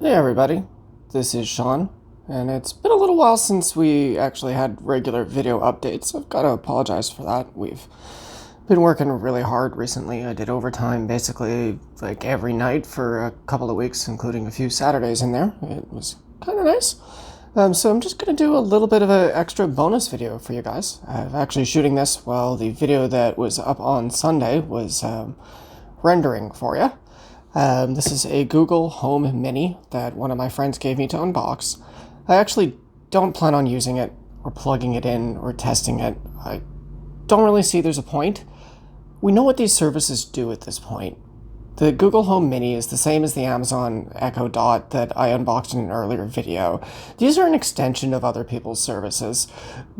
Hey everybody, this is Sean, and it's been a little while since we actually had regular video updates. I've got to apologize for that. We've been working really hard recently. I did overtime basically like every night for a couple of weeks, including a few Saturdays in there. It was kind of nice. So I'm just going to do a little bit of an extra bonus video for you guys. I'm actually shooting this while the video that was up on Sunday was rendering for you. This is a Google Home Mini that one of my friends gave me to unbox. I actually don't plan on using it or plugging it in or testing it. I don't really see there's a point. We know what these services do at this point. The Google Home Mini is the same as the Amazon Echo Dot that I unboxed in an earlier video. These are an extension of other people's services.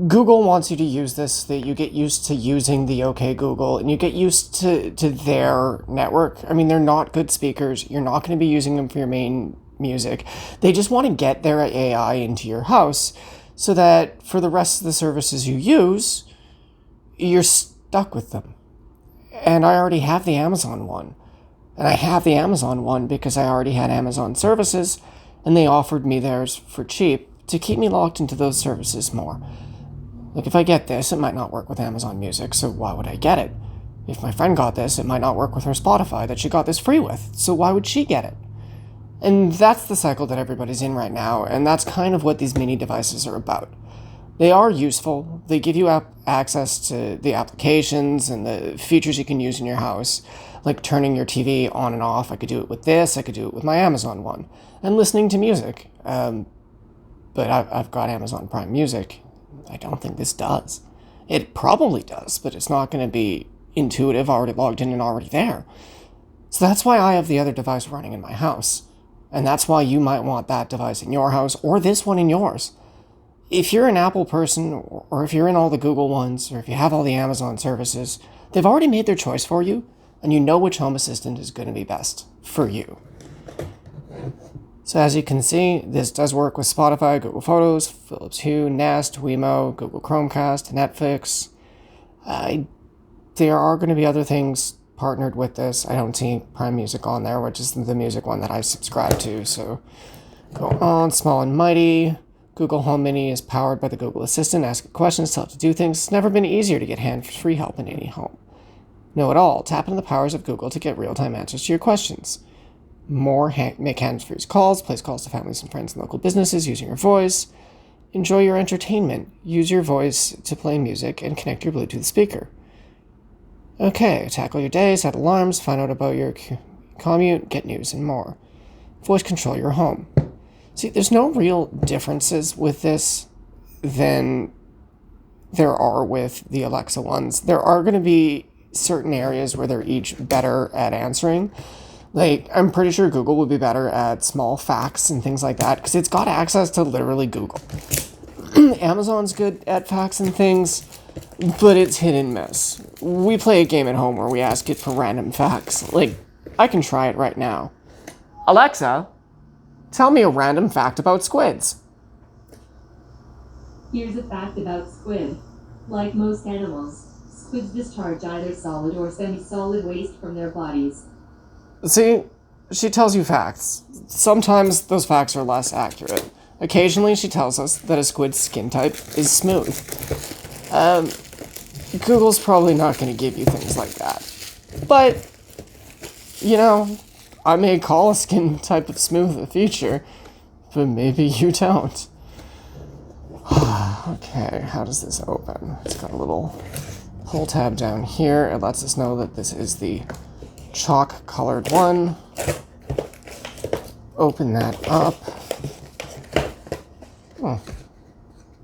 Google wants you to use this so that you get used to using the OK Google and you get used to their network. I mean, they're not good speakers. You're not going to be using them for your main music. They just want to get their AI into your house so that for the rest of the services you use, you're stuck with them. And I already have the Amazon one. And I have the Amazon one because I already had Amazon services, and they offered me theirs for cheap to keep me locked into those services more. Like, if I get this, it might not work with Amazon Music, so why would I get it? If my friend got this, it might not work with her Spotify that she got this free with, so why would she get it? And that's the cycle that everybody's in right now, and that's kind of what these mini devices are about. They are useful. They give you access to the applications and the features you can use in your house, like turning your TV on and off. I could do it with this. I could do it with my Amazon one. And listening to music. But I've got Amazon Prime Music. I don't think this does. It probably does, but it's not going to be intuitive, already logged in and already there. So that's why I have the other device running in my house. And that's why you might want that device in your house or this one in yours. If you're an Apple person, or if you're in all the Google ones, or if you have all the Amazon services, they've already made their choice for you, and you know which home assistant is going to be best for you. So as you can see, this does work with Spotify, Google Photos, Philips Hue, Nest, Wemo, Google Chromecast, Netflix. There are going to be other things partnered with this. I don't see Prime Music on there, which is the music one that I subscribe to. So go on, Small and Mighty. Google Home Mini is powered by the Google Assistant. Ask it questions, tell it to do things. It's never been easier to get hands-free help in any home. Know it all. Tap into the powers of Google to get real-time answers to your questions. Make hands-free calls, place calls to families and friends and local businesses using your voice. Enjoy your entertainment. Use your voice to play music and connect your Bluetooth speaker. Okay, tackle your day, set alarms, find out about your commute, get news, and more. Voice control your home. See, there's no real differences with this than there are with the Alexa ones. There are going to be certain areas where they're each better at answering. Like, I'm pretty sure Google would be better at small facts and things like that because it's got access to literally Google. Amazon's good at facts and things, but it's hit and miss. We play a game at home where we ask it for random facts. Like, I can try it right now. Alexa, tell me a random fact about squids. Here's a fact about squid. Like most animals, squids discharge either solid or semi-solid waste from their bodies. See, she tells you facts. Sometimes those facts are less accurate. Occasionally she tells us that a squid's skin type is smooth. Google's probably not going to give you things like that. But, you know, I may call a skin type of smooth a feature, but maybe you don't. Okay, how does this open? It's got a little pull tab down here. It lets us know that this is the chalk colored one. Open that up. Oh,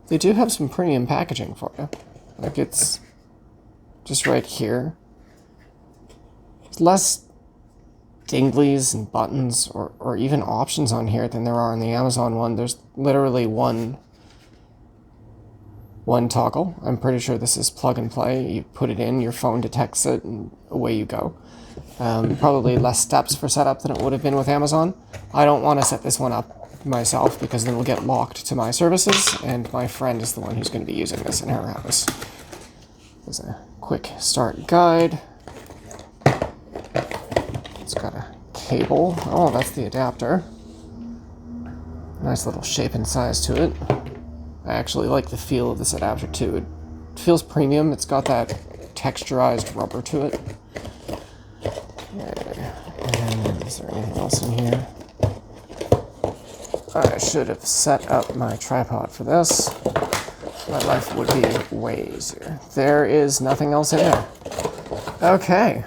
they do have some premium packaging for you. Like, it's just right here. There's less dinglies and buttons or even options on here than there are on the Amazon one. There's literally one toggle. I'm pretty sure this is plug and play. You put it in, your phone detects it, and away you go. Probably less steps for setup than it would have been with Amazon. I don't want to set this one up myself because then it'll get locked to my services, and my friend is the one who's going to be using this in her house. There's a quick start guide. It's got a cable. Oh, that's the adapter. Nice little shape and size to it. I actually like the feel of this adapter too. It feels premium. It's got that texturized rubber to it. Okay. And is there anything else in here? I should have set up my tripod for this. My life would be way easier. There is nothing else in there. Okay.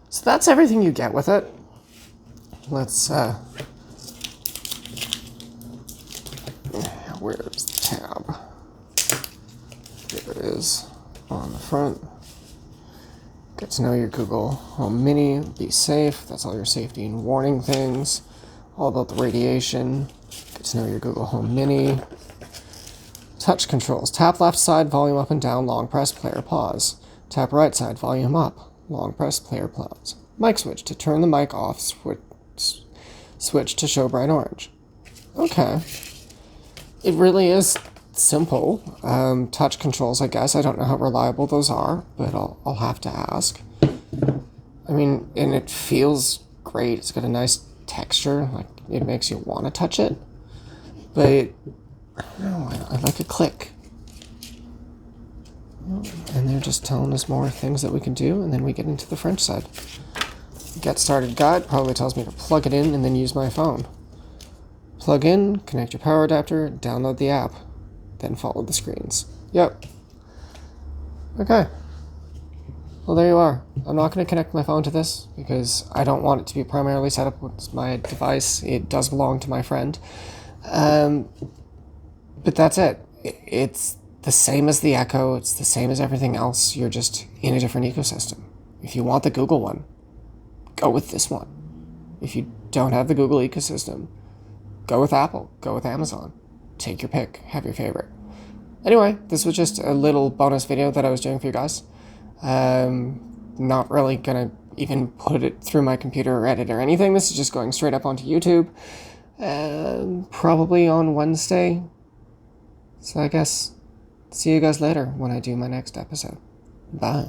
So that's everything you get with it. Let's, where's the tab? There it is on the front. Get to know your Google Home Mini. Be safe. That's all your safety and warning things. All about the radiation. Get to know your Google Home Mini. Touch controls. Tap left side, volume up and down, long press, player, pause. Tap right side, volume up, long press, player, pause. Mic switch. To turn the mic off, switch to show bright orange. Okay. It really is simple. Touch controls, I guess. I don't know how reliable those are, but I'll have to ask. I mean, and it feels great. It's got a nice texture. Like, it makes you want to touch it. But no, I like a click. And they're just telling us more things that we can do, and then we get into the French side. Get started guide probably tells me to plug it in and then use my phone. Plug in, connect your power adapter, download the app, then follow the screens. Yep. Okay. Well, there you are. I'm not going to connect my phone to this because I don't want it to be primarily set up with my device. It does belong to my friend. But that's it. It's the same as the Echo. It's the same as everything else. You're just in a different ecosystem. If you want the Google one, go with this one. If you don't have the Google ecosystem, go with Apple. Go with Amazon. Take your pick. Have your favorite. Anyway, this was just a little bonus video that I was doing for you guys. Not really gonna even put it through my computer or edit or anything. This is just going straight up onto YouTube. Probably on Wednesday. So I guess see you guys later when I do my next episode. Bye.